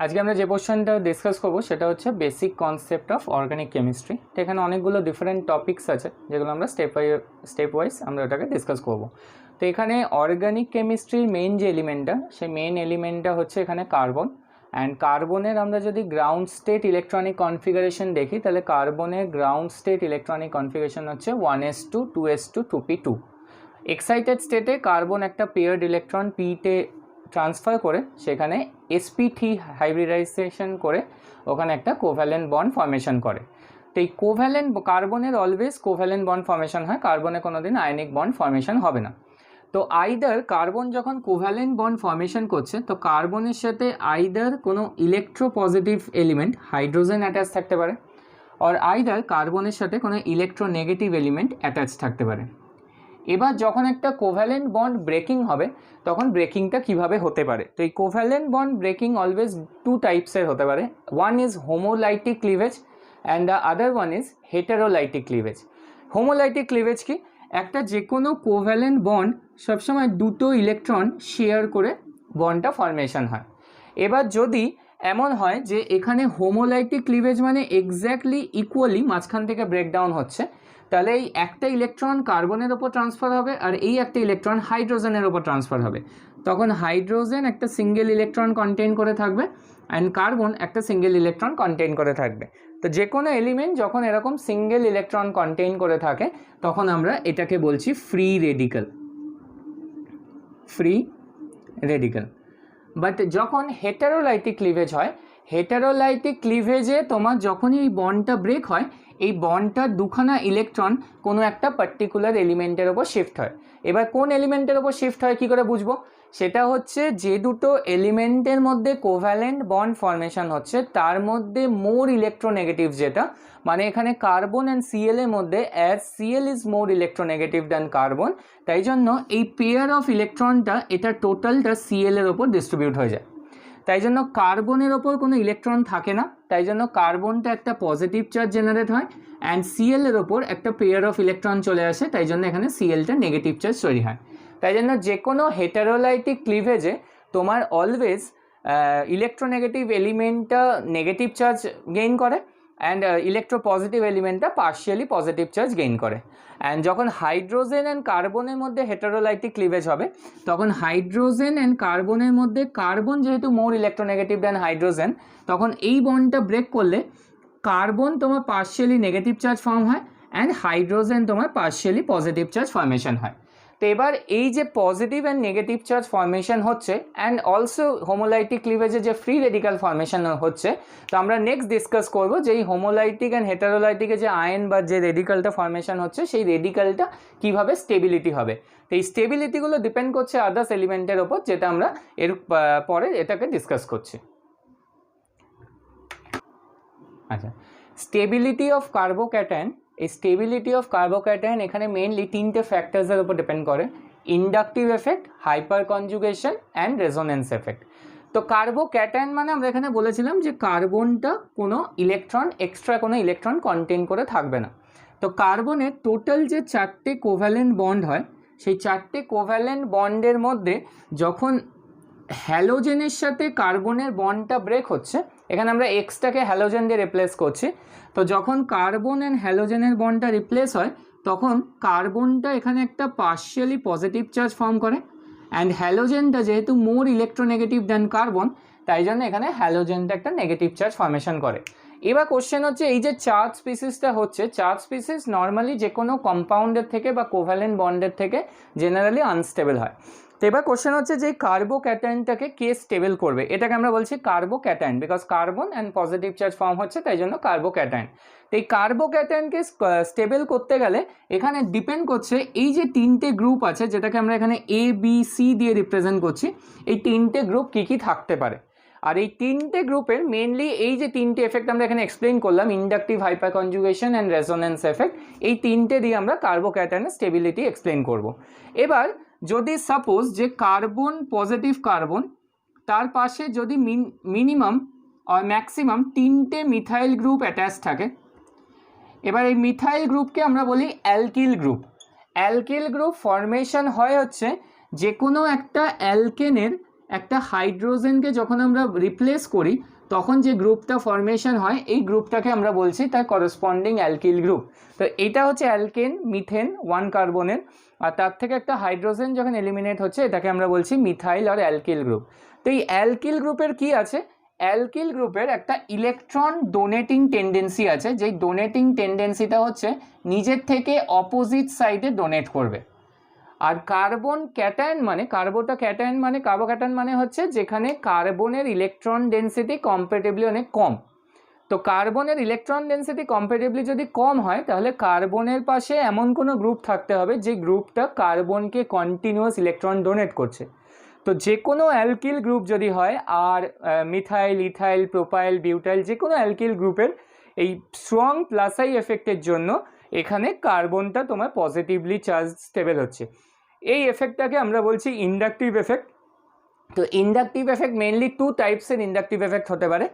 আজকে আমরা যে পোর্শনটা ডিসকাস করবো সেটা হচ্ছে basic concept of organic chemistry. তো এখানে অনেকগুলো ডিফারেন্ট টপিকস আছে যেগুলো আমরা স্টেপ ওয়াইজ আমরা ওটাকে ডিসকাস করব। তো এখানে অর্গানিক কেমিস্ট্রির মেইন যে এলিমেন্টটা, সেই মেইন এলিমেন্টটা হচ্ছে এখানে কার্বন। অ্যান্ড কার্বনের আমরা যদি গ্রাউন্ড স্টেট ইলেকট্রনিক কনফিগারেশন দেখি, তাহলে কার্বনের গ্রাউন্ড স্টেট ইলেকট্রনিক কনফিগারেশন হচ্ছে 1s2 2s2 2p2। এক্সাইটেড স্টেটে কার্বন একটা পেয়ার্ড ইলেকট্রন পিতে ট্রান্সফার করে সেখানে sp3 হাইব্রিডাইজেশন করে ওখানে একটা কোভ্যালেন্ট বন্ড ফর্মেশন করে। তো এই কোভ্যালেন্ট কার্বনের অলওয়েজ কোভ্যালেন্ট বন্ড ফর্মেশন হয়, কার্বনে কোনোদিন আয়নিক বন্ড ফর্মেশন হবে না। তো আইদার কার্বন যখন কোভ্যালেন্ট বন্ড ফর্মেশন করছে, তো কার্বনের সাথে আইদার কোনো ইলেকট্রোপজিটিভ এলিমেন্ট হাইড্রোজেন অ্যাটাচ থাকতে পারে, আর আইদার কার্বনের সাথে কোনো ইলেকট্রোনেগেটিভ এলিমেন্ট অ্যাটাচ থাকতে পারে। এবার যখন একটা কোভ্যালেন্ট বন্ড ব্রেকিং হবে, তখন ব্রেকিংটা কিভাবে হতে পারে? তো এই covalent bond breaking always two টাইপসের হতে পারে। One is homolytic cleavage and the other one is heterolytic cleavage. Homolytic cleavage কি? একটা যে কোনো কোভ্যালেন্ট বন্ড সবসময় দুটো ইলেকট্রন শেয়ার করে বন্ডটা ফর্মেশন হয়। এবার যদি এমন হয় যে এখানে হোমোলাইটিক ক্লিভেজ মানে এক্স্যাক্টলি ইকুয়ালি মাঝখান থেকে ব্রেকডাউন হচ্ছে, তাহলে এই একটা ইলেকট্রন কার্বনের ওপর ট্রান্সফার হবে আর এই একটা ইলেকট্রন হাইড্রোজেনের ওপর ট্রান্সফার হবে। তখন হাইড্রোজেন একটা সিঙ্গেল ইলেকট্রন কন্টেইন করে থাকবে অ্যান্ড কার্বন একটা সিঙ্গেল ইলেকট্রন কন্টেইন করে থাকবে। তো যে কোনো এলিমেন্ট যখন এরকম সিঙ্গেল ইলেকট্রন কন্টেইন করে থাকে, তখন আমরা এটাকে বলছি free radical. Free radical. But যখন হেটারোলাইটিক ক্লিভেজ হয়, হেটারোলাইটিক ক্লিভেজে তোমার যখনই এই বন্ডটা ব্রেক হয়, এই বন্ডটার দুখানা ইলেকট্রন কোনো একটা পার্টিকুলার এলিমেন্টের ওপর শিফট হয়। এবার কোন এলিমেন্টের ওপর শিফট হয় কী করে বুঝবো? সেটা হচ্ছে যে দুটো এলিমেন্টের মধ্যে কোভ্যালেন্ট বন্ড ফর্মেশন হচ্ছে তার মধ্যে মোর ইলেকট্রোনেগেটিভ, যেটা মানে এখানে কার্বন অ্যান্ড সিএল এর মধ্যে as CL is more electronegative than carbon, তাই জন্য এই পেয়ার অফ ইলেকট্রনটা এটা টোটালটা সিএল এর ওপর ডিস্ট্রিবিউট হয়ে যায়। তাই জন্য কার্বনের ওপর কোনো ইলেকট্রন থাকে না, তাই জন্য কার্বনটা একটা পজিটিভ চার্জ জেনারেট হয় অ্যান্ড সিএল এর ওপর একটা পেয়ার অফ ইলেকট্রন চলে আসে, তাই জন্য এখানে সিএলটা নেগেটিভ চার্জ তৈরি হয়। তাই জন্য যে কোনো হেটারোলাইটিক ক্লিভেজে তোমার অলওয়েজ ইলেকট্রোনেগেটিভ এলিমেন্টটা নেগেটিভ চার্জ গেইন করে অ্যান্ড ইলেকট্রোপজিটিভ এলিমেন্টটা পার্শিয়ালি পজিটিভ চার্জ গেইন করে। অ্যান্ড যখন হাইড্রোজেন অ্যান্ড কার্বনের মধ্যে হেটারোলাইটিক ক্লিভেজ হবে, তখন হাইড্রোজেন অ্যান্ড কার্বনের মধ্যে কার্বন যেহেতু মোর ইলেকট্রোনেগেটিভ দ্যান হাইড্রোজেন, তখন এই বন্ডটা ব্রেক করলে কার্বন তোমার পার্শিয়ালি নেগেটিভ চার্জ ফর্ম হয় অ্যান্ড হাইড্রোজেন তোমার পার্শিয়ালি পজিটিভ চার্জ ফর্মেশন হয়। তো এবার এই যে positive and negative charge formation হচ্ছে অ্যান্ড অলসো হোমোলাইটিক ক্লিভেজে যে ফ্রি রেডিক্যাল ফর্মেশন হচ্ছে, তো আমরা নেক্সট ডিসকাস করবো যে এই হোমোলাইটিক অ্যান্ড হেটারোলাইটিকে যে আয়ন বা যে রেডিক্যালটা ফর্মেশন হচ্ছে, সেই রেডিক্যালটা কীভাবে স্টেবিলিটি হবে। তো এই স্টেবিলিটিগুলো ডিপেন্ড করছে আদার্স এলিমেন্টের ওপর, যেটা আমরা এর পরে এটাকে ডিসকাস করছি। আচ্ছা, স্টেবিলিটি অফ কার্বোক্যাটায়ন। এই স্টেবিলিটি অফ কার্বোক্যাটায়ন এখানে মেইনলি তিনটে ফ্যাক্টরসের উপর ডিপেন্ড করে: inductive effect, hyper conjugation and resonance effect. তো কার্বোক্যাটায়ন মানে আমরা এখানে বলেছিলাম যে কার্বনটা কোনো ইলেকট্রন এক্সট্রা কোনো ইলেকট্রন কন্টেইন করে থাকবে না। তো কার্বনের টোটাল যে চারটে কোভ্যালেন্ট বন্ড হয়, সেই চারটে কোভ্যালেন্ট বন্ডের মধ্যে যখন হ্যালোজেনের সাথে কার্বনের বন্ডটা ব্রেক হচ্ছে, এখানে আমরা এক্সটাকে হ্যালোজেন দিয়ে রিপ্লেস করছি। তো যখন কার্বন অ্যান্ড হ্যালোজেনের বন্ডটা রিপ্লেস হয়, তখন কার্বনটা এখানে একটা পার্শিয়ালি পজিটিভ চার্জ ফর্ম করে অ্যান্ড হ্যালোজেনটা যেহেতু মোর ইলেকট্রোনেগেটিভ দ্যান কার্বন, তাই জন্য এখানে হ্যালোজেনটা একটা নেগেটিভ চার্জ ফর্মেশন করে। এবার কোশ্চেন হচ্ছে, এই যে চার্জ স্পিসিসটা হচ্ছে, চার্জ স্পিসিস নর্মালি যে কোনো কম্পাউন্ডের থেকে বা কোভ্যালেন্ট বন্ডের থেকে জেনারেলি আনস্টেবল হয়। তো এবার কোশ্চেন হচ্ছে যে কার্বোক্যাটায়নটাকে কে স্টেবল করবে? এটাকে আমরা বলছি carbocation, because carbon and positive charge form হচ্ছে, তাই জন্য কার্বোক্যাটায়ন। তো এই কার্বোক্যাটায়নকে স্টেবল করতে গেলে এখানে ডিপেন্ড করছে এই যে তিনটে গ্রুপ আছে, যেটাকে আমরা এখানে ABC দিয়ে রিপ্রেজেন্ট করছি, এই তিনটে গ্রুপ কী কী থাকতে পারে। আর এই তিনটে গ্রুপের মেনলি এই যে তিনটে এফেক্ট আমরা এখানে এক্সপ্লেন করলাম, inductive, hyper conjugation and resonance effect, এই তিনটে দিয়ে আমরা কার্বোক্যাটায়নের স্টেবিলিটি এক্সপ্লেন করব। এবার যদি সাপোজ যে কার্বন পজিটিভ কার্বন, তার পাশে যদি মিনিমাম আর ম্যাক্সিমাম তিনটে মিথাইল গ্রুপ অ্যাটাচ থাকে, এবার এই মিথাইল গ্রুপকে আমরা বলি alkyl group. Alkyl group formation হয় হচ্ছে যে কোনো একটা অ্যালকেনের একটা হাইড্রোজেনকে যখন আমরা রিপ্লেস করি তখন যে গ্রুপটা ফরমেশন হয় এই গ্রুপটাকে আমরা বলছি তার করসপন্ডিং অ্যালকিল গ্রুপ। তো এটা হচ্ছে অ্যালকেন মিথেন 1 কার্বনের, আর তার থেকে একটা হাইড্রোজেন যখন এলিমিনেট হচ্ছে এটাকে আমরা বলছি মিথাইল আর অ্যালকিল গ্রুপ। তো এই অ্যালকিল গ্রুপের কি আছে, অ্যালকিল গ্রুপের একটা ইলেকট্রন ডোনেটিং টেন্ডেন্সি আছে, যেই ডোনেটিং টেন্ডেন্সিটা হচ্ছে নিজের থেকে অপোজিট সাইডে ডোনেট করবে। আর কার্বন ক্যাটায়ন মানে কার্বোক্যাটায়ন মানে হচ্ছে যেখানে কার্বনের ইলেকট্রন ডেন্সিটি কম্পারেটিভলি অনেক কম। তো কার্বনের ইলেকট্রন ডেন্সিটি কম্পারেটিভলি যদি কম হয় তাহলে কার্বনের পাশে এমন কোনো গ্রুপ থাকতে হবে যে গ্রুপটা কার্বনকে কন্টিনিউয়াস ইলেকট্রন ডোনেট করছে। তো যে কোনো অ্যালকিল গ্রুপ যদি হয়, আর মিথাইল, ইথাইল, প্রোপাইল, বিউটাইল যে কোনো অ্যালকিল গ্রুপের এই স্ট্রং প্লাস আই এফেক্টের জন্য এখানে কার্বনটা তোমার পজিটিভলি চার্জ স্টেবল হচ্ছে। এই এফেক্টটাকে আমরা বলছি ইন্ডাকটিভ এফেক্ট। তো ইন্ডাকটিভ এফেক্ট মেইনলি 2 টাইপসের ইন্ডাকটিভ এফেক্ট হতে পারে।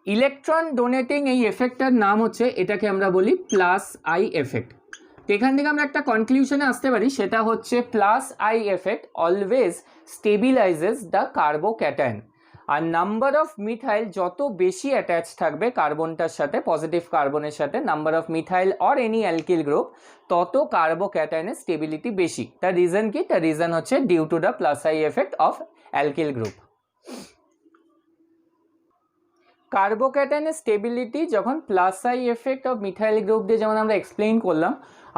ইলেকট্রন ডোনেটিং এই এফেক্টটার নাম হচ্ছে, এটাকে আমরা বলি প্লাস আই এফেক্ট। তো এখান থেকে আমরা একটা কনক্লুশনে আসতে পারি, সেটা হচ্ছে plus I effect always stabilises the carbocation. আর নাম্বার অফ মিথাইল যত বেশি অ্যাটাচ থাকবে কার্বনটার সাথে, পজিটিভ কার্বনের সাথে, number of methyl or any alkyl group, তত কার্বোক্যাটায়নের স্টেবিলিটি বেশি। তার রিজন কি? তার রিজন হচ্ছে due to the plus I effect of alkyl group. কার্বোক্যাটায়নের স্টেবিলিটি যখন plus I effect of methyl group দিয়ে যেমন আমরা এক্সপ্লেইন করলাম,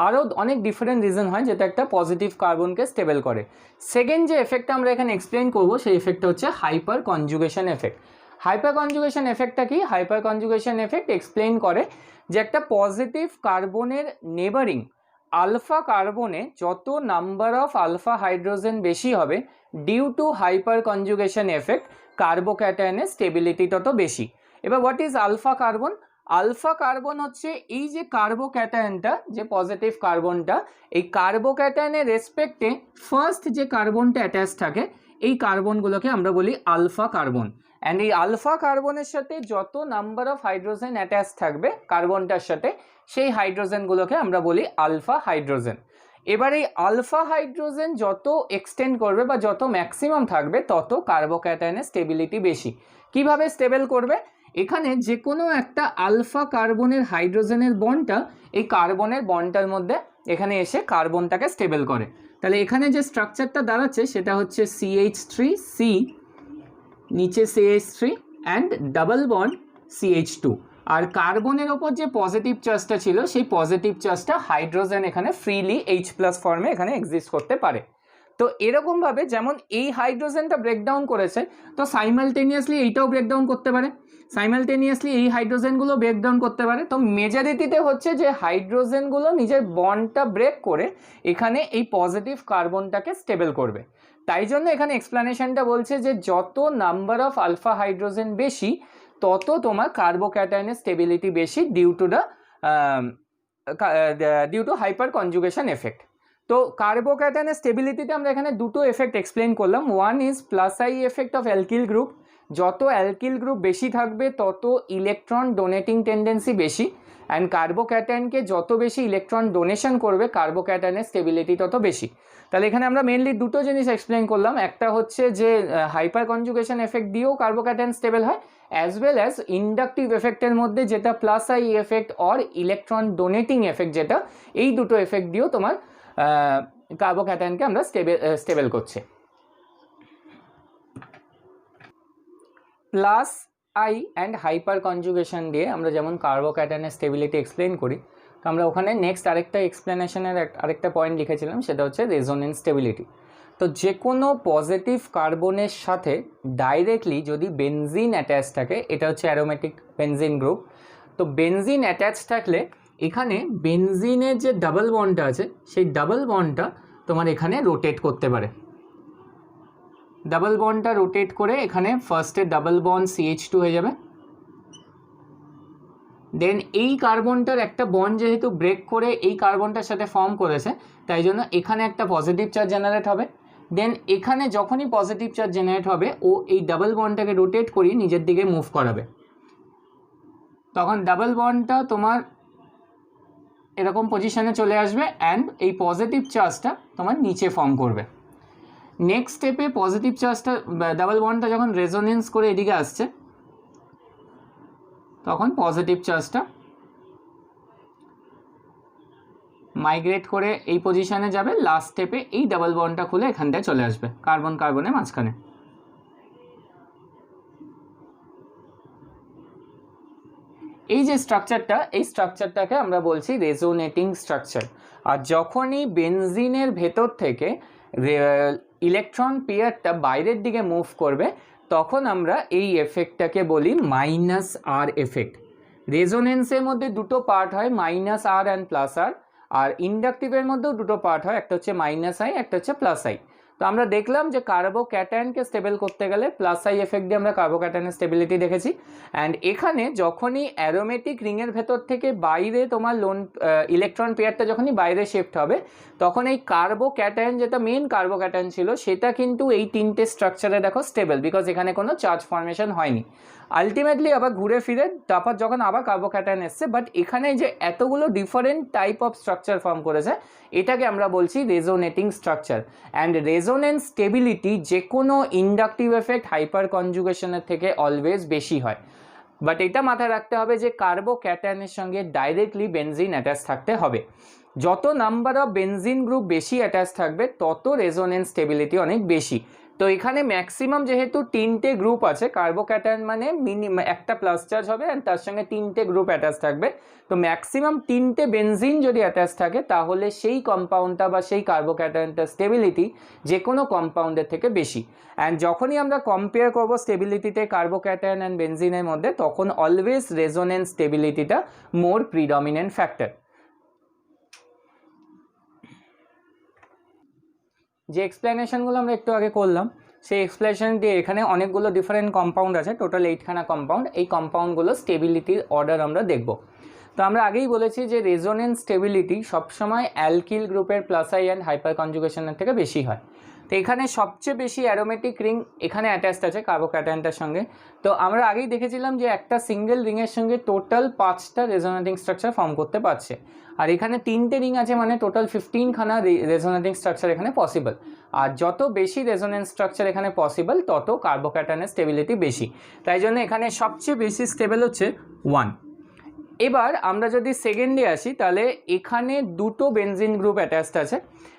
আরও অনেক ডিফারেন্ট রিজন হয় যেটা একটা পজিটিভ কার্বনকে স্টেবল করে। সেকেন্ড যে এফেক্টটা আমরা এখানে এক্সপ্লেইন করবো সেই এফেক্টটা হচ্ছে hyperconjugation effect. Hyperconjugation এফেক্টটা কি? হাইপার কনজুগেশন এফেক্ট এক্সপ্লেইন করে যে একটা পজিটিভ কার্বনের নেবারিং আলফা কার্বনে যত নাম্বার অফ আলফা হাইড্রোজেন বেশি হবে, due to hyperconjugation effect কার্বোক্যাটায়নের স্টেবিলিটি তত বেশি। এবার what is alpha carbon? Alpha carbon হচ্ছে এই যে কার্বোক্যাটায়নটা, যে পজিটিভ কার্বনটা, এই কার্বোক্যাটায়নের রেসপেক্টে ফার্স্ট যে কার্বনটা অ্যাটাচ থাকে এই কার্বনগুলোকে আমরা বলি আলফা কার্বন। অ্যান্ড এই আলফা কার্বনের সাথে যত নাম্বার অফ হাইড্রোজেন অ্যাটাচ থাকবে কার্বনটার সাথে, সেই হাইড্রোজেনগুলোকে আমরা বলি আলফা হাইড্রোজেন। এবার এই আলফা হাইড্রোজেন যত এক্সটেন্ড করবে বা যত ম্যাক্সিমাম থাকবে তত কার্বোক্যাটায়নের স্টেবিলিটি বেশি। কিভাবে স্টেবল করবে? এখানে যে কোনো একটা আলফা কার্বনের হাইড্রোজেনের বন্ডটা এই কার্বনের বন্ডটার মধ্যে এখানে এসে কার্বনটাকে স্টেবল করে। তাহলে এখানে যে স্ট্রাকচারটা দাঁড়াচ্ছে সেটা হচ্ছে CH3C, নিচে CH3 and double bond CH2। আর কার্বনের ওপর যে পজিটিভ চার্জটা ছিল সেই পজিটিভ চার্জটা হাইড্রোজেন এখানে ফ্রিলি H+ ফর্মে এখানে এক্সিস্ট করতে পারে। তো এরকমভাবে যেমন এই হাইড্রোজেনটা ব্রেকডাউন করেছে, তো সাইমালটেনিয়াসলি এইটাও ব্রেকডাউন করতে পারে, সাইমালটেনিয়াসলি এই হাইড্রোজেনগুলো ব্রেকডাউন করতে পারে। তো মেজরিটিতে হচ্ছে যে হাইড্রোজেনগুলো নিজের বন্ডটা ব্রেক করে এখানে এই পজিটিভ কার্বনটাকে স্টেবল করবে। তাই জন্য এখানে এক্সপ্লানেশনটা বলছে যে যত নাম্বার অফ আলফা হাইড্রোজেন বেশি তত তোমার কার্বোক্যাটায়নের স্টেবিলিটি বেশি due to hyperconjugation effect. তো কার্বোক্যাটায়নের স্টেবিলিটিতে আমরা এখানে দুটো এফেক্ট এক্সপ্লেন করলাম। One is plus I effect of alkyl group. যত অ্যালকিল গ্রুপ বেশি থাকবে তত ইলেকট্রন ডোনেটিং টেন্ডেন্সি বেশি, অ্যান্ড কার্বোক্যাটায়নকে যত বেশি ইলেকট্রন ডোনেশন করবে কার্বোক্যাটায়নের স্টেবিলিটি তত বেশি। তাহলে এখানে আমরা মেনলি দুটো জিনিস এক্সপ্লেন করলাম। একটা হচ্ছে যে হাইপার কনজুগেশন এফেক্ট দিয়েও কার্বোক্যাটায়ন স্টেবল হয়, অ্যাজ ওয়েল অ্যাজ ইন্ডাকটিভ এফেক্টের মধ্যে যেটা plus I effect or electron donating effect, যেটা এই দুটো এফেক্ট দিয়েও তোমার কার্বোক্যাটায়নকে আমরা স্টেবল করছে। Plus I and hyper conjugation দিয়ে আমরা যেমন কার্বোক্যাটায়নের স্টেবিলিটি এক্সপ্লেন করি, তো আমরা ওখানে নেক্সট আরেকটা এক্সপ্লেনেশনের আরেকটা পয়েন্ট লিখেছিলাম, সেটা হচ্ছে রেজোনেন্স স্টেবিলিটি। তো যে কোনো পজিটিভ কার্বনের সাথে ডাইরেক্টলি যদি বেনজিন অ্যাটাচ থাকে, এটা হচ্ছে অ্যারোমেটিক বেনজিন গ্রুপ, তো বেনজিন অ্যাটাচ থাকলে এখানে বেনজিনের যে ডাবল বন্ডটা আছে সেই ডাবল বন্ডটা তোমার এখানে রোটেট করতে পারে। ডাবল বন্ডটা রোটেট করে এখানে ফার্স্টে ডাবল বন্ড CH2 হয়ে যাবে, দেন এই কার্বনটার একটা বন্ড যেহেতু ব্রেক করে এই কার্বনটার সাথে ফর্ম করেছে তাই জন্য এখানে একটা পজিটিভ চার্জ জেনারেট হবে। দেন এখানে যখনই পজিটিভ চার্জ জেনারেট হবে ও এই ডাবল বন্ডটাকে রোটেট করিয়ে নিজের দিকে মুভ করাবে, তখন ডাবল বন্ডটা তোমার এরকম পজিশনে চলে আসবে অ্যান্ড এই পজিটিভ চার্জটা তোমার নিচে ফর্ম করবে। নেক্সট স্টেপে পজিটিভ চার্জটা ডাবল বন্ডটা যখন রেজোনেন্স করে এদিকে আসছে তখন পজিটিভ চার্জটা মাইগ্রেট করে এই পজিশনে যাবে, লাস্ট স্টেপে এই ডাবল বন্ডটা খুলে এখানটায় চলে আসবে কার্বন কার্বনের মাঝখানে। এই যে স্ট্রাকচারটা, এই স্ট্রাকচারটাকে আমরা বলছি রেজোনেটিং স্ট্রাকচার। আর যখনই বেনজিনের ভেতর থেকে ইলেকট্রন পেয়ারটা বাইরের দিকে মুভ করবে তখন আমরা এই এফেক্টটাকে বলি মাইনাস আর এফেক্ট। রেজোনেন্সের মধ্যে দুটো পার্ট হয়, মাইনাস আর অ্যান্ড প্লাস আর। আর ইন্ডাকটিভের মধ্যেও দুটো পার্ট হয়, একটা হচ্ছে মাইনাস আই, একটা হচ্ছে প্লাস আই। তো আমরা দেখলাম যে কার্বোক্যাটায়নকে স্টেবল করতে গেলে প্লাস আই এফেক্ট দিয়ে আমরা কার্বোক্যাটায়নের স্টেবিলিটি দেখেছি। অ্যান্ড এখানে যখনই অ্যারোমেটিক রিংয়ের ভেতর থেকে বাইরে তোমার ইলেকট্রন পেয়ারটা যখনই বাইরে শিফট হবে তখন এই কার্বোক্যাটায়ন, যেটা মেন কার্বোক্যাটায়ন ছিল, সেটা কিন্তু এই তিনটে স্ট্রাকচারে দেখো স্টেবল, বিকজ এখানে কোনো চার্জ ফর্মেশন হয়নি। আলটিমেটলি আবার ঘুরে ফিরে তারপর যখন আবার কার্বোক্যাটায়ন এসছে, বাট এখানে যে এতগুলো different type of structure form করেছে এটাকে আমরা বলছি resonating structure. And resonance stability যে কোনো ইন্ডাকটিভ এফেক্ট হাইপার কনজুগেশনের থেকে অলওয়েজ বেশি হয়। বাট এটা মাথায় রাখতে হবে যে কার্বোক্যাটায়নের সঙ্গে ডাইরেক্টলি বেনজিন অ্যাটাচ থাকতে হবে। যত নাম্বার অফ বেনজিন গ্রুপ বেশি অ্যাটাচ থাকবে তত রেজোনেন্স স্টেবিলিটি অনেক বেশি। তো এখানে ম্যাক্সিমাম যেহেতু তিনটে গ্রুপ আছে, কার্বোক্যাটায়ন মানে মিনিমাম একটা প্লাস চার্জ হবে অ্যান্ড তার সঙ্গে তিনটে গ্রুপ অ্যাটাচ থাকবে। তো ম্যাক্সিমাম তিনটে বেনজিন যদি অ্যাটাচ থাকে তাহলে সেই কম্পাউন্ডটা বা সেই কার্বোক্যাটায়নটার স্টেবিলিটি যে কোনো কম্পাউন্ডের থেকে বেশি। অ্যান্ড যখনই আমরা কম্পেয়ার করবো স্টেবিলিটিতে কার্বোক্যাটায়ন অ্যান্ড বেনজিনের মধ্যে তখন অলওয়েজ রেজোনেন্স স্টেবিলিটিটা মোর প্রিডমিনেন্ট ফ্যাক্টর। যে এক্সপ্লেনেশনগুলো আমরা একটু আগে করলাম সেই এক্সপ্লেনেশন দিয়ে এখানে অনেকগুলো ডিফারেন্ট কম্পাউন্ড আছে, টোটাল 8খানা কম্পাউন্ড। এই কম্পাউন্ডগুলো স্টেবিলিটির অর্ডার আমরা দেখব। তো আমরা আগেই বলেছি যে রেজোনেন্স স্টেবিলিটি সবসময় অ্যালকিল গ্রুপের প্লাস আই অ্যান্ড হাইপার কনজুগেশনের থেকে বেশি হয়। তো এখানে সবচেয়ে বেশি অ্যারোমেটিক রিং এখানে অ্যাটাচড আছে কার্বোক্যাটায়নটার সঙ্গে। তো আমরা আগেই দেখেছিলাম যে একটা সিঙ্গেল রিংয়ের সঙ্গে টোটাল 5টা রেজোনেটিং স্ট্রাকচার ফর্ম করতে পারছে, আর এখানে 3টে রিং আছে মানে টোটাল 15খানা রেজোনেটিং স্ট্রাকচার এখানে পসিবল। আর যত বেশি রেজোনেন্স স্ট্রাকচার এখানে পসিবল তত কার্বোক্যাটায়নের স্টেবিলিটি বেশি, তাই জন্য এখানে সবচেয়ে বেশি স্টেবল হচ্ছে 1। এবার আমরা যদি সেকেন্ডে আসি তাহলে এখানে দুটো বেনজিন গ্রুপ অ্যাটাচড আছে।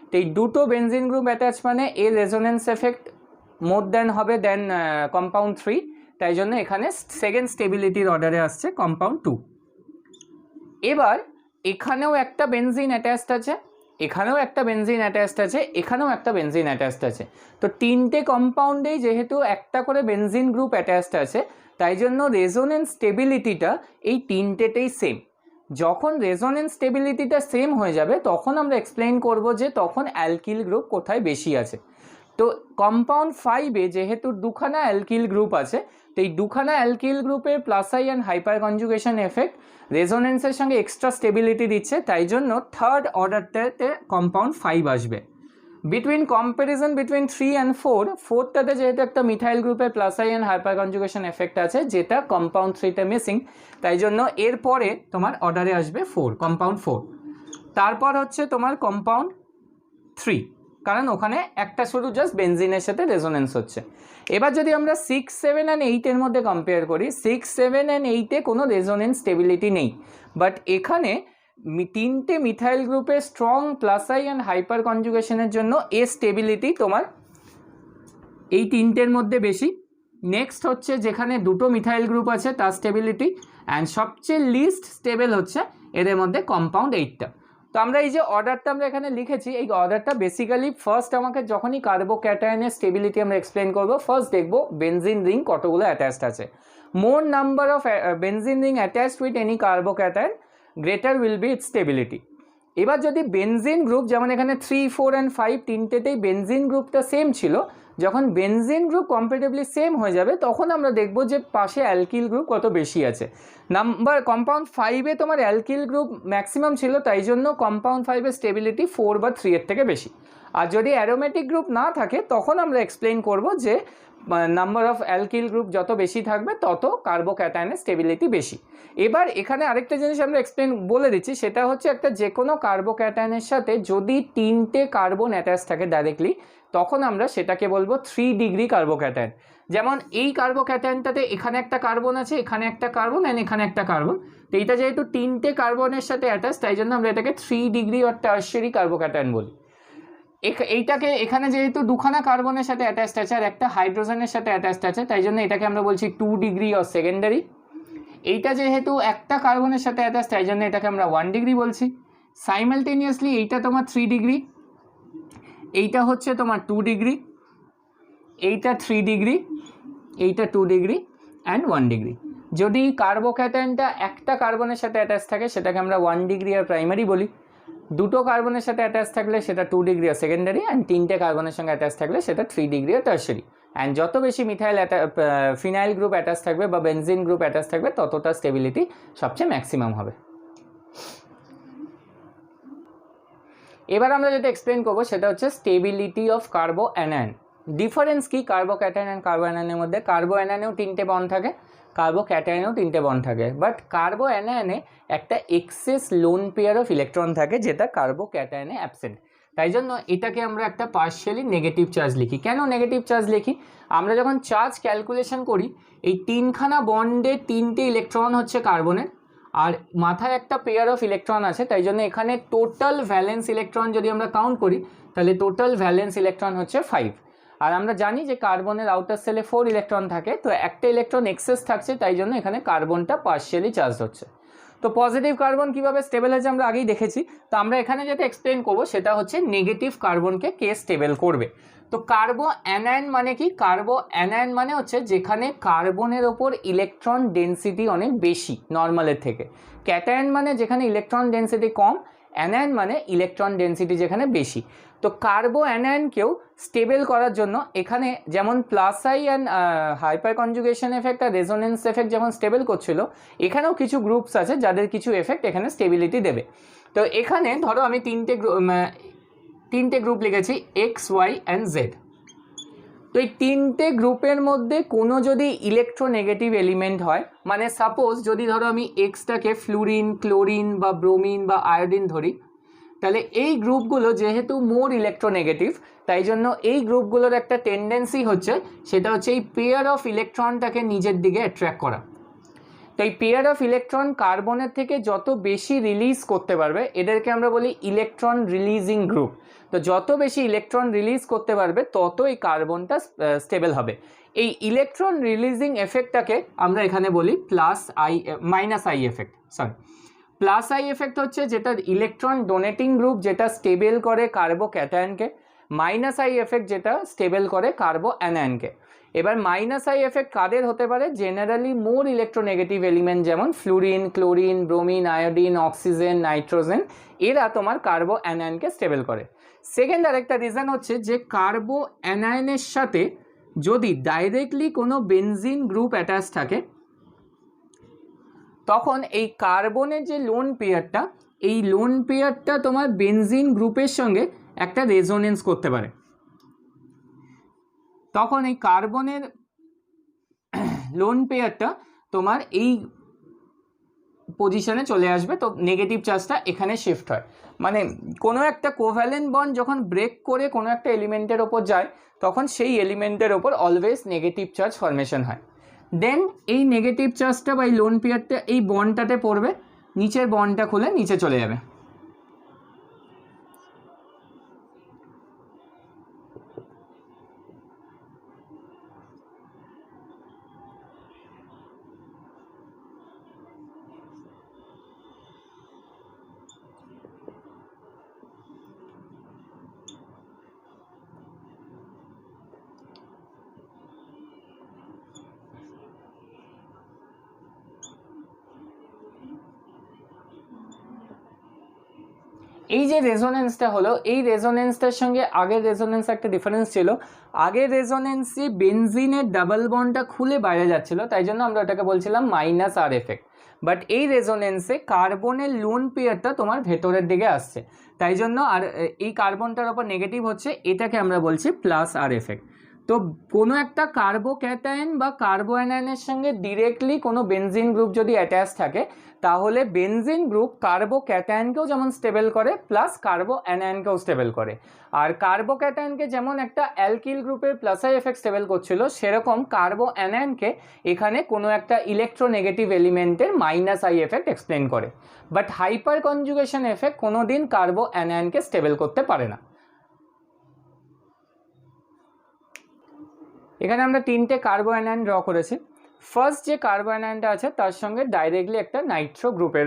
তো এই দুটো বেনজিন গ্রুপ অ্যাটাচ মানে এর রেজোনেন্স এফেক্ট মোর দ্যান হবে দেন কম্পাউন্ড 3, তাই জন্য এখানে সেকেন্ড স্টেবিলিটির অর্ডারে আসছে কম্পাউন্ড 2। এবার এখানেও একটা বেনজিন অ্যাটাচড আছে, এখানেও একটা বেনজিন অ্যাটাচড আছে, এখানেও একটা বেনজিন অ্যাটাচড আছে। তো তিনটে কম্পাউন্ডেই যেহেতু একটা করে বেনজিন গ্রুপ অ্যাটাচড আছে তাই জন্য রেজোনেন্স স্টেবিলিটিটা এই তিনটেতেই সেম। যখন রেজোনেন্স স্টেবিলিটিটা সেম হয়ে যাবে তখন আমরা এক্সপ্লেইন করব যে তখন অ্যালকিল গ্রুপ কোথায় বেশি আছে। তো কম্পাউন্ড 5-এ যেহেতু দুখানা অ্যালকিল গ্রুপ আছে, তো এই দুখানা অ্যালকিল গ্রুপের plus I and hyperconjugation effect রেজোনেন্সের সঙ্গে এক্সট্রা স্টেবিলিটি দিচ্ছে, তাই জন্য থার্ড অর্ডারটাতে কম্পাউন্ড 5 আসবে। বিটুইন কম্প্যারিজন বিটুইন 3 অ্যান্ড 4, ফোর্থটাতে যেহেতু একটা মিথাইল গ্রুপের plus I and hyperconjugation effect আছে যেটা কম্পাউন্ড 3তে মিসিং, তাই জন্য এরপরে তোমার অর্ডারে আসবে 4, কম্পাউন্ড 4। তারপর হচ্ছে তোমার কম্পাউন্ড 3, কারণ ওখানে একটা শুধু জাস্ট বেনজিনের সাথে রেজোনেন্স হচ্ছে। এবার যদি আমরা 6, 7 অ্যান্ড 8-এর মধ্যে কম্পেয়ার করি, 6, 7 অ্যান্ড 8-এ কোনো রেজোনেন্স স্টেবিলিটি নেই, বাট এখানে তিনটে মিথাইল গ্রুপের স্ট্রং প্লাস আই অ্যান্ড হাইপার কনজুগেশনের জন্য এর স্টেবিলিটি তোমার এই তিনটের মধ্যে বেশি। নেক্সট হচ্ছে যেখানে দুটো মিথাইল গ্রুপ আছে তার স্টেবিলিটি, অ্যান্ড সবচেয়ে লিস্ট স্টেবল হচ্ছে এদের মধ্যে কম্পাউন্ড 8টা। তো আমরা এই যে অর্ডারটা আমরা এখানে লিখেছি এই অর্ডারটা বেসিক্যালি ফার্স্ট আমাকে যখনই কার্বোক্যাটায়নের স্টেবিলিটি আমরা এক্সপ্লেন করবো ফার্স্ট দেখবো বেনজিন রিং কতগুলো অ্যাটাচড আছে। More number of benzene ring attached with any carbocation greater will be its stability. এবার যদি বেনজিন গ্রুপ যেমন এখানে 3, 4 অ্যান্ড 5 তিনটেতেই বেনজিন গ্রুপটা সেম ছিল, যখন বেনজিন গ্রুপ কম্পারেটিভলি সেম হয়ে যাবে তখন আমরা দেখব যে পাশে অ্যালকিল গ্রুপ কত বেশি আছে। কম্পাউন্ড 5-এ তোমার অ্যালকিল গ্রুপ ম্যাক্সিমাম ছিল, তাই জন্য কম্পাউন্ড 5-এর স্টেবিলিটি 4 বা 3-এর থেকে বেশি। আর যদি অ্যারোমেটিক গ্রুপ না থাকে তখন আমরা এক্সপ্লেইন করব যে নাম্বার অফ অ্যালকিল গ্রুপ যত বেশি থাকবে তত কার্বোক্যাটায়নের স্টেবিলিটি বেশি। এবার এখানে আরেকটা জিনিস আমরা এক্সপ্লেন বলে দিচ্ছি, সেটা হচ্ছে একটা যে কোনো কার্বোক্যাটায়নের সাথে যদি 3টে কার্বন অ্যাটাচ থাকে ডাইরেক্টলি তখন আমরা সেটাকে বলবো 3 ডিগ্রি কার্বোক্যাটায়ন। যেমন এই কার্বোক্যাটায়নটাতে এখানে একটা কার্বন আছে, এখানে একটা কার্বন অ্যান্ড এখানে একটা কার্বন, তো এইটা যেহেতু 3টে কার্বনের সাথে অ্যাটাচ, তাই জন্য আমরা এটাকে 3 ডিগ্রি অর টার্সিয়ারি কার্বোক্যাটায়ন বলি। এইটাকে এখানে যেহেতু দুখানা কার্বনের সাথে অ্যাটাচড আছে আর একটা হাইড্রোজেনের সাথে অ্যাটাচড আছে, তাই জন্য এটাকে আমরা বলছি 2 ডিগ্রি অর সেকেন্ডারি। এইটা যেহেতু একটা কার্বনের সাথে অ্যাটাচ, তাই জন্য এটাকে আমরা 1 ডিগ্রি বলছি। সাইমালটেনিয়াসলি এইটা তোমার 3 ডিগ্রি, এইটা হচ্ছে তোমার 2 ডিগ্রি, এইটা 3 ডিগ্রি, এইটা 2 ডিগ্রি অ্যান্ড 1 ডিগ্রি। যদি কার্বোক্যাটায়নটা একটা কার্বনের সাথে অ্যাটাচ থাকে সেটাকে আমরা 1 ডিগ্রি আর প্রাইমারি বলি, দুটো কার্বনের সাথে অ্যাটাচ থাকলে সেটা 2 ডিগ্রি আর সেকেন্ডারি, অ্যান্ড 3টে কার্বনের সঙ্গে অ্যাটাচ থাকলে সেটা 3 ডিগ্রি আর টার্সিয়ারি। অ্যান্ড যত বেশি ফিনাইল গ্রুপ অ্যাটাচ থাকবে বা বেনজিন গ্রুপ অ্যাটাচ থাকবে ততটা স্টেবিলিটি সবচেয়ে ম্যাক্সিমাম হবে। এবার আমরা যেটা এক্সপ্লেন করবো সেটা হচ্ছে স্টেবিলিটি অফ কার্বো অ্যানায়ন। ডিফারেন্স কি কার্বোক্যাটায়ন অ্যান্ড কার্বো অ্যানায়নের মধ্যে? কার্বো অ্যানায়নেও 3টে বন্ড থাকে, কার্বোক্যাটায়নেও 3টে বন্ড থাকে, বাট কার্বো অ্যানায়নে একটা excess lone pair of electron থাকে যেটা কার্বোক্যাটায়নে অ্যাবসেন্ট। তাই জন্য এটাকে আমরা একটা পার্শিয়ালি নেগেটিভ চার্জ লিখি। কেন নেগেটিভ চার্জ লিখি? আমরা যখন চার্জ ক্যালকুলেশন করি এই 3খানা বন্ডে 3টে ইলেকট্রন হচ্ছে কার্বনের আর মাথায় একটা পেয়ার অফ ইলেকট্রন আছে, তাই জন্য এখানে টোটাল ভ্যালেন্স ইলেকট্রন যদি আমরা কাউন্ট করি তাহলে টোটাল ভ্যালেন্স ইলেকট্রন হচ্ছে 5। আর আমরা জানি যে কার্বনের আউটার সেলে 4 ইলেকট্রন থাকে, তো একটা ইলেকট্রন এক্সেস থাকছে, তাই জন্য এখানে কার্বনটা পার্শিয়ালি চার্জ হচ্ছে। তো পজিটিভ কার্বন কীভাবে স্টেবল হয়েছে আমরা আগেই দেখেছি, তো আমরা এখানে যেটা এক্সপ্লেন করবো সেটা হচ্ছে নেগেটিভ কার্বনকে কে স্টেবল করবে। তো কার্বো অ্যানায়ন মানে কি? কার্বো অ্যানায়ন মানে হচ্ছে যেখানে কার্বনের ওপর ইলেকট্রন ডেন্সিটি অনেক বেশি নর্মালের থেকে। ক্যাটায়ন মানে যেখানে ইলেকট্রন ডেন্সিটি কম, অ্যানায়ন মানে ইলেকট্রন ডেন্সিটি যেখানে বেশি। তো কার্বো অ্যানায়নকেও স্টেবল করার জন্য এখানে যেমন plus I and hyperconjugation effect আর রেজোনেন্স এফেক্ট যেমন স্টেবল করছিল, এখানেও কিছু গ্রুপস আছে যাদের কিছু এফেক্ট এখানে স্টেবিলিটি দেবে। তো এখানে ধরো আমি তিনটে গ্রুপ লিখেছি এক্স, ওয়াই অ্যান্ড জেড। তো এই 3টে গ্রুপের মধ্যে কোনো যদি ইলেকট্রোনেগেটিভ এলিমেন্ট হয়, মানে সাপোজ যদি ধরো আমি এক্সটাকে ফ্লুরিন, ক্লোরিন বা ব্রোমিন বা আয়োডিন ধরি, তাহলে এই গ্রুপগুলো যেহেতু মোর ইলেকট্রোনেগেটিভ, তাই জন্য এই গ্রুপগুলোর একটা টেন্ডেন্সি হচ্ছে সেটা হচ্ছে এই পেয়ার অফ ইলেকট্রনটাকে নিজের দিকে অ্যাট্রাক্ট করা। তো এই পেয়ার অফ ইলেকট্রন কার্বনের থেকে যত বেশি রিলিজ করতে পারবে এদেরকে আমরা বলি ইলেকট্রন রিলিজিং গ্রুপ। তো যত বেশি ইলেকট্রন রিলিজ করতে পারবে তত এই কার্বনটা স্টেবল হবে। এই ইলেকট্রন রিলিজিং এফেক্টটাকে আমরা এখানে বলি minus I effect. Plus I effect হচ্ছে যেটা ইলেকট্রন ডোনেটিং গ্রুপ যেটা স্টেবল করে কার্বোক্যাটায়নকে, মাইনাস আই এফেক্ট যেটা স্টেবল করে কার্বো অ্যানায়নকে। এবার মাইনাস আই এফেক্ট কাদের হতে পারে? জেনারেলি মোর ইলেকট্রোনেগেটিভ এলিমেন্ট যেমন fluorine, chlorine, bromine, iodine, oxygen, nitrogen, এরা তোমার কার্বো অ্যানায়নকে স্টেবল করে। সেকেন্ড আরেকটা রিজন হচ্ছে যে কার্বো অ্যানায়নের সাথে যদি ডাইরেক্টলি কোনো বেনজিন গ্রুপ অ্যাটাচ থাকে তখন এই কার্বনের যে লোন পেয়ারটা, এই লোন পেয়ারটা তোমার বেনজিন গ্রুপের সঙ্গে একটা রেজোনেন্স করতে পারে। তখন এই কার্বনের লোন পেয়ারটা তোমার এই পজিশনে চলে আসবে, তো নেগেটিভ চার্জটা এখানে শিফট হয়। মানে কোনো একটা কোভ্যালেন্ট বন্ড যখন ব্রেক করে কোনো একটা এলিমেন্টের ওপর যায় তখন সেই এলিমেন্টের ওপর অলওয়েজ নেগেটিভ চার্জ ফর্মেশন হয়। দেন এই নেগেটিভ চার্জটা বা এই লোন পেয়ারটা এই বন্ডটাতে পড়বে, নিচের বন্ডটা খুলে নিচে চলে যাবে। এই যে রেজোনেন্সটা হলো, এই রেজোনেন্সটার সঙ্গে আগের রেজোনেন্স একটা ডিফারেন্স ছিল। আগের রেজোনেন্সে বেনজিনের ডাবল বন্ডটা খুলে বাইরে যাচ্ছিলো, তাই জন্য আমরা ওটাকে বলছিলাম মাইনাস আর এফেক্ট। বাট এই রেজোনেন্সে কার্বনের লোন পেয়ারটা তোমার ভেতরের দিকে আসছে, তাই জন্য আর এই কার্বনটার ওপর নেগেটিভ হচ্ছে, এটাকে আমরা বলছি প্লাস আর এফেক্ট। তো কোনো একটা কার্বোক্যাটায়ন বা কার্বোঅ্যানায়নের সঙ্গে ডিরেক্টলি কোনো বেনজিন গ্রুপ যদি অ্যাটাচ থাকে তাহলে বেনজিন গ্রুপ কার্বোক্যাটায়নকেও যেমন স্টেবল করে প্লাস কার্বোঅ্যানায়নকেও স্টেবল করে। আর কার্বোক্যাটায়নকে যেমন একটা অ্যালকিল গ্রুপের প্লাস আই এফেক্ট স্টেবল করছিল, সেরকম কার্বোঅ্যানায়নকে এখানে কোনো একটা ইলেকট্রোনেগেটিভ এলিমেন্টের মাইনাস আই এফেক্ট এক্সপ্লেন করে। বাট হাইপার কনজুগেশন এফেক্ট কোনো দিন কার্বোঅ্যানায়নকে স্টেবল করতে পারে না। এখানে আমরা তিনটে কার্বোঅ্যানায়ন ড্র করেছি। ফার্স্ট যে কার্বোঅ্যানায়নটা আছে তার সঙ্গে ডাইরেক্টলি একটা নাইট্রো গ্রুপের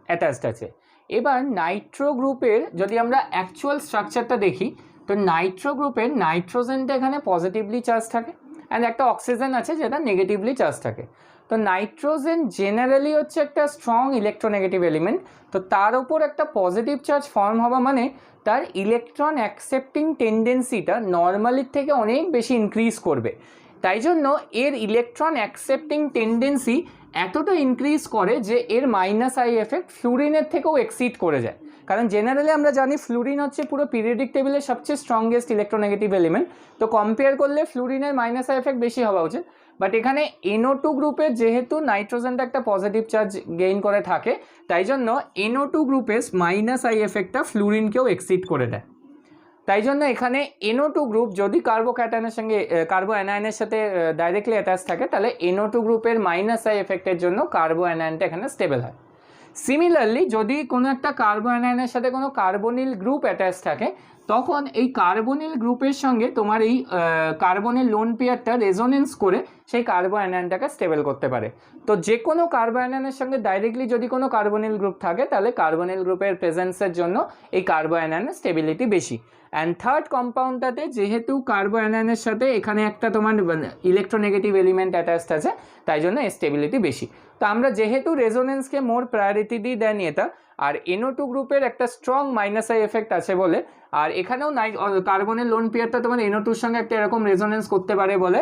অ্যাটাচড আছে। এবার নাইট্রো গ্রুপের যদি আমরা অ্যাকচুয়াল স্ট্রাকচারটা দেখি, তো নাইট্রো গ্রুপের নাইট্রোজেনটা এখানে পজিটিভলি চার্জ থাকে অ্যান্ড একটা অক্সিজেন আছে যেটা নেগেটিভলি চার্জ থাকে। তো নাইট্রোজেন জেনারেলি হচ্ছে একটা স্ট্রং ইলেকট্রোনেগেটিভ এলিমেন্ট, তো তার উপর একটা পজিটিভ চার্জ ফর্ম হওয়া মানে তার ইলেকট্রন অ্যাকসেপ্টিং টেন্ডেন্সিটা নর্মালির থেকে অনেক বেশি ইনক্রিজ করবে। তাই জন্য এর ইলেকট্রন অ্যাকসেপ্টিং টেন্ডেন্সি এতটা ইনক্রিজ করে যে এর মাইনাস আই এফেক্ট ফ্লুরিনের থেকেও এক্সিড করে যায়। কারণ জেনারেলি আমরা জানি ফ্লুরিন হচ্ছে পুরো পিরিয়ডিক টেবিলের সবচেয়ে স্ট্রংগেস্ট ইলেকট্রোনেগেটিভ এলিমেন্ট, তো কম্পেয়ার করলে ফ্লুরিনের মাইনাস আই এফেক্ট বেশি হওয়া উচিত। বাট এখানে NO2 গ্রুপের যেহেতু নাইট্রোজেনটা একটা পজিটিভ চার্জ গেইন করে থাকে, তাই জন্য NO2 গ্রুপের মাইনাস আই এফেক্টটা ফ্লুরিনকেও এক্সিড করে দেয়। তাই জন্য এখানে NO2 গ্রুপ যদি কার্বোক্যাটায়নের সঙ্গে কার্বোঅ্যানায়নের সাথে ডাইরেক্টলি অ্যাটাচ থাকে তাহলে NO2 গ্রুপের মাইনাস আই এফেক্টের জন্য কার্বোঅ্যানায়নটা এখানে স্টেবল হয়। সিমিলারলি যদি কোনো একটা কার্বোঅ্যানায়নের সাথে কোনো কার্বনিল গ্রুপ অ্যাটাচ থাকে তখন এই কার্বনিল গ্রুপের সঙ্গে তোমার এই কার্বনের লোন পেয়ারটা রেজোনেন্স করে সেই কার্বোঅ্যানায়নটাকে স্টেবল করতে পারে। তো যে কোনো কার্বোঅ্যানায়নের সঙ্গে ডাইরেক্টলি যদি কোনো কার্বনিল গ্রুপ থাকে তাহলে কার্বনিল গ্রুপের প্রেজেন্সের জন্য এই কার্বোঅ্যানায়নের স্টেবিলিটি বেশি। অ্যান্ড থার্ড কম্পাউন্ডটাতে যেহেতু কার্বোঅ্যানায়নের সাথে এখানে একটা তোমার ইলেকট্রোনেগেটিভ এলিমেন্ট অ্যাটাচড আছে, তাই জন্য এর স্টেবিলিটি বেশি। তো আমরা যেহেতু রেজোনেন্সকে মোর প্রায়োরিটি দিই দেন এটা, আর NO2 গ্রুপের একটা স্ট্রং মাইনাস আই এফেক্ট আছে বলে, আর এখানেও কার্বনের লোন পেয়ারটা তোমার NO2-র সঙ্গে একটা এরকম রেজোনেন্স করতে পারে বলে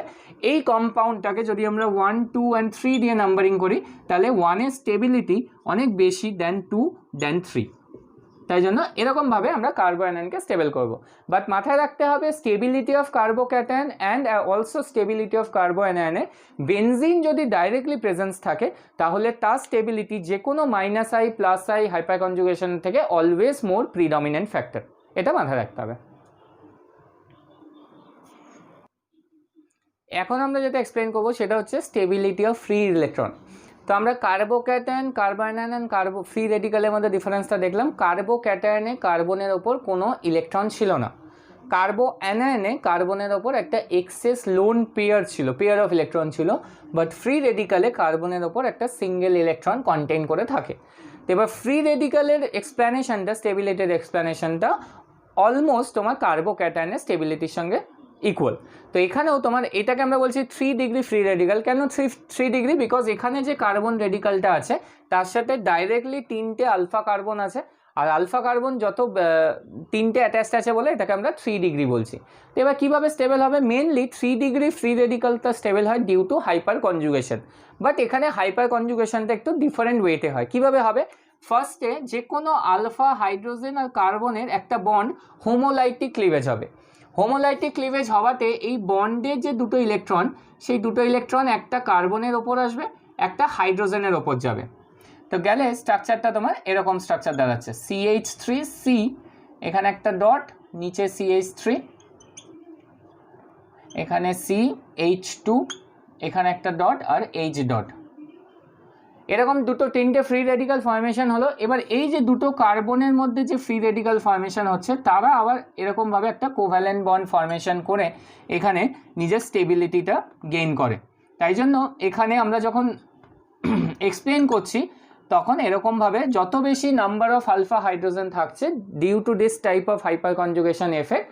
এই কম্পাউন্ডটাকে যদি আমরা 1, 2 and 3 দিয়ে নাম্বারিং করি তাহলে 1-এর স্টেবিলিটি অনেক বেশি দেন 2 দেন 3। তাই জন্য এরকমভাবে আমরা কার্বোঅ্যানায়নকে স্টেবল করব। বাট মাথায় রাখতে হবে stability of carbocation and also stability of কার্বোঅ্যানায়নে বেনজিন যদি ডাইরেক্টলি প্রেজেন্স থাকে তাহলে তার স্টেবিলিটি যে কোনো minus I plus I hyperconjugation থেকে অলওয়েজ মোর প্রিডমিনেন্ট ফ্যাক্টর, এটা মাথায় রাখতে হবে। এখন আমরা যেটা এক্সপ্লেন করবো সেটা হচ্ছে স্টেবিলিটি অফ ফ্রি ইলেকট্রন। তো আমরা কার্বোক্যাটায়ন, কার্বোঅ্যানায়ন অ্যান্ড ফ্রি রেডিক্যালের মধ্যে ডিফারেন্সটা দেখলাম। কার্বোক্যাটায়নে কার্বনের ওপর কোনো ইলেকট্রন ছিল না, কার্বোঅ্যানায়নে কার্বনের ওপর একটা এক্সেস লোন পেয়ার ছিল, পেয়ার অফ ইলেকট্রন ছিল। বাট ফ্রি রেডিক্যালে কার্বনের ওপর একটা সিঙ্গেল ইলেকট্রন কন্টেইন করে থাকে। তো এবার ফ্রি রেডিক্যালের এক্সপ্লেনেশনটা, স্টেবিলিটির এক্সপ্লেনেশনটা অলমোস্ট তোমার কার্বোক্যাটায়নের স্টেবিলিটির সঙ্গে ইকুয়াল। তো এখানেও তোমার এটাকে আমরা বলছি 3 ডিগ্রি ফ্রি রেডিক্যাল। কেন 3 ডিগ্রি? বিকজ এখানে যে কার্বন রেডিক্যালটা আছে তার সাথে ডাইরেক্টলি 3টে আলফা কার্বন আছে, আর আলফা কার্বন যত 3টে অ্যাটাচড আছে বলে এটাকে আমরা 3 ডিগ্রি বলছি। তো এবার কীভাবে স্টেবল হবে? মেনলি 3 ডিগ্রি ফ্রি রেডিক্যালটা স্টেবল হয় due to hyperconjugation. But এখানে হাইপার কনজুগেশনটা একটু ডিফারেন্ট ওয়েতে হয়। কীভাবে হবে? ফার্স্টে যে কোনো আলফা হাইড্রোজেন আর কার্বনের একটা বন্ড হোমোলাইটিক ক্লিভেজ হবে। হোমোলাইটিক ক্লিভেজ হওয়াতে এই বন্ডের যে দুটো ইলেকট্রন, সেই দুটো ইলেকট্রন একটা কার্বনের ওপর আসবে, একটা হাইড্রোজেনের ওপর যাবে। তো গেলে স্ট্রাকচারটা তোমার এরকম স্ট্রাকচার দাঁড়াচ্ছে, CH3C, এখানে একটা ডট, নিচে CH3, এখানে CH2, এখানে একটা ডট আর H ডট। এরকম দুটো 3টে ফ্রি রেডিক্যাল ফর্মেশন হলো। এবার এই যে দুটো কার্বনের মধ্যে যে ফ্রি রেডিক্যাল ফর্মেশন হচ্ছে তারা আবার এরকমভাবে একটা কোভ্যালেন্ট বন্ড ফর্মেশন করে এখানে নিজের স্টেবিলিটিটা গেইন করে। তাই জন্য এখানে আমরা যখন এক্সপ্লেন করছি তখন এরকমভাবে যত বেশি নাম্বার অফ আলফা হাইড্রোজেন থাকছে due to this type of hyperconjugation effect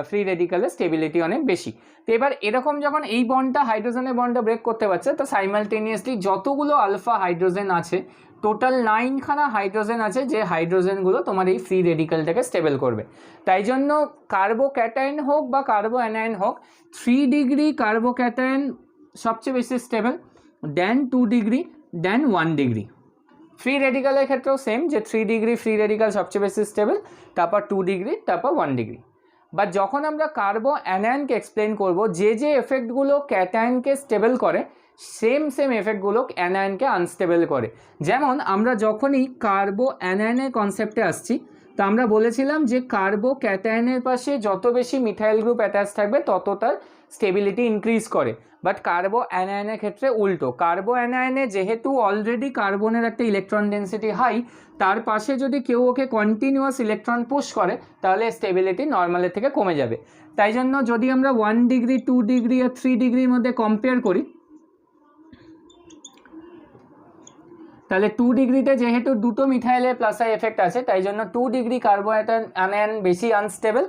free রেডিক্যালের স্টেবিলিটি অনেক বেশি। তো এবার এরকম যখন এই বন্ডটা হাইড্রোজেনের বন্ডটা ব্রেক করতে পারছে তো সাইমালটেনিয়াসলি যতগুলো আলফা হাইড্রোজেন আছে, টোটাল 9খানা হাইড্রোজেন আছে, যে হাইড্রোজেনগুলো তোমার এই ফ্রি রেডিক্যালটাকে স্টেবল করবে। তাই জন্য কার্বোক্যাটায়ন হোক বা কার্বোঅ্যানায়ন হোক, 3 ডিগ্রি কার্বোক্যাটায়ন সবচেয়ে বেশি স্টেবল, দেন 2 ডিগ্রি, দেন 1 ডিগ্রি। ফ্রি রেডিক্যালের ক্ষেত্রেও সেম, যে 3 ডিগ্রি ফ্রি রেডিক্যাল সবচেয়ে বেশি স্টেবল, তারপর 2 ডিগ্রি, তারপর 1 ডিগ্রি। বা যখন আমরা কার্বো অ্যানায়নকে এক্সপ্লেন করব, যে এফেক্টগুলো ক্যাটায়নকে স্টেবল করে সেম এফেক্টগুলো অ্যানায়নকে আনস্টেবল করে। যেমন আমরা যখনই কার্বো অ্যানায়নের কনসেপ্টে আসছি, তো আমরা বলেছিলাম যে কার্বো ক্যাটায়নের পাশে যত বেশি মিথাইল গ্রুপ অ্যাটাচ থাকবে তত তার স্টেবিলিটি ইনক্রিজ করে। বাট কার্বো অ্যানায়নের ক্ষেত্রে উল্টো, কার্বো অ্যানায়নে যেহেতু অলরেডি কার্বনের একটা ইলেকট্রন ডেন্সিটি হাই, তার পাশে যদি কেউ ওকে কন্টিনিউয়াস ইলেকট্রন পুশ করে তাহলে স্টেবিলিটি নর্মালের থেকে কমে যাবে। তাই জন্য যদি আমরা 1 ডিগ্রি 2 ডিগ্রি আর 3 ডিগ্রির মধ্যে কম্পেয়ার করি, তাহলে 2 ডিগ্রিতে যেহেতু দুটো মিথাইলের প্লাস আই এফেক্ট আছে, তাই জন্য 2 ডিগ্রি কার্বো অ্যানায়ন বেশি আনস্টেবল,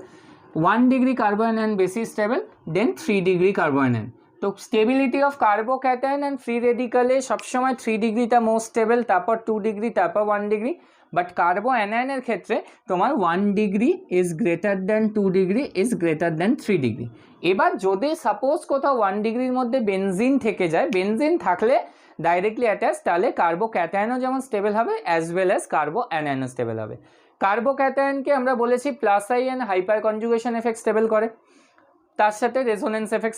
1 ডিগ্রি কার্বো অ্যানায়ন বেশি stable, then 3 degree carbanion. তো stability of carbocation and free রেডিকালে সবসময় 3 ডিগ্রিটা মোস্ট স্টেবল, তারপর 2 ডিগ্রি, তারপর 1 ডিগ্রি। বাট কার্বো অ্যানায়নের ক্ষেত্রে তোমার 1 degree is greater than 2 degree is greater than 3 degree. এবার যদি সাপোজ কোথাও 1 ডিগ্রির মধ্যে বেনজিন থেকে যায়, বেনজিন থাকলে ডাইরেক্টলি অ্যাটাচ, তাহলে কার্বো ক্যাটায়নও যেমন স্টেবল হবে অ্যাজ ওয়েল অ্যাজ কার্বো অ্যানায়নও স্টেবল হবে। কার্বো ক্যাটায়নকে আমরা বলেছি plus I and hyperconjugation effect stable করে, তার সাথে রেজোনেন্স এফেক্ট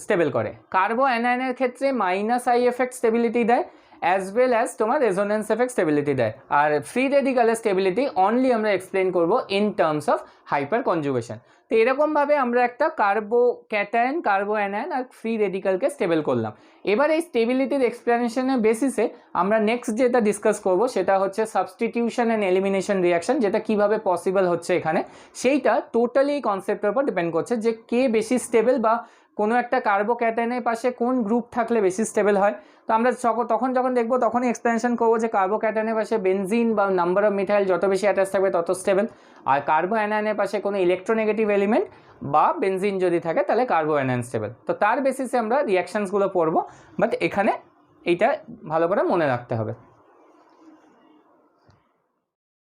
স্টেবল করে। কার্বো অ্যানায়নের ক্ষেত্রে মাইনাস আই এফেক্ট স্টেবিলিটি দেয় অ্যাজ ওয়েল অ্যাজ তোমার রেজোনেন্স এফেক্ট স্টেবিলিটি দেয়। আর ফ্রি রেডিকালের স্টেবিলিটি অনলি আমরা এক্সপ্লেন করব in terms of hyper conjugation. তো এরকমভাবে আমরা একটা কার্বো ক্যাটায়ন, কার্বো অ্যানায়ন আর ফ্রি রেডিকালকে স্টেবল করলাম। এবার এই স্টেবিলিটির এক্সপ্লেনেশনের বেসিসে আমরা নেক্সট যেটা ডিসকাস করব সেটা হচ্ছে সাবস্টিটিউশন অ্যান্ড এলিমিনেশন রিয়াকশন, যেটা কিভাবে পসিবল হচ্ছে এখানে, সেইটা টোটালি এই কনসেপ্টের উপর ডিপেন্ড করছে যে কে বেশি স্টেবল বা কোনো একটা কার্বো ক্যাটায়নের পাশে কোন গ্রুপ থাকলে বেশি স্টেবল হয়। তো আমরা তখন যখন দেখবো তখনই এক্সপ্লেনেশন করবো যে কার্বো ক্যাটায়নের পাশে বেনজিন বা নাম্বার অফ মিথাইল যত বেশি অ্যাটাচ থাকবে তত স্টেবল, আর কার্বো অ্যানায়নের পাশে কোনো ইলেকট্রোনেগেটিভ এলিমেন্ট বা বেনজিন যদি থাকে তাহলে কার্বো অ্যানায়ন স্টেবল। তো তার বেসিসে আমরা রিয়াকশানসগুলো পড়বো, বাট এখানে এইটা ভালো করে মনে রাখতে হবে।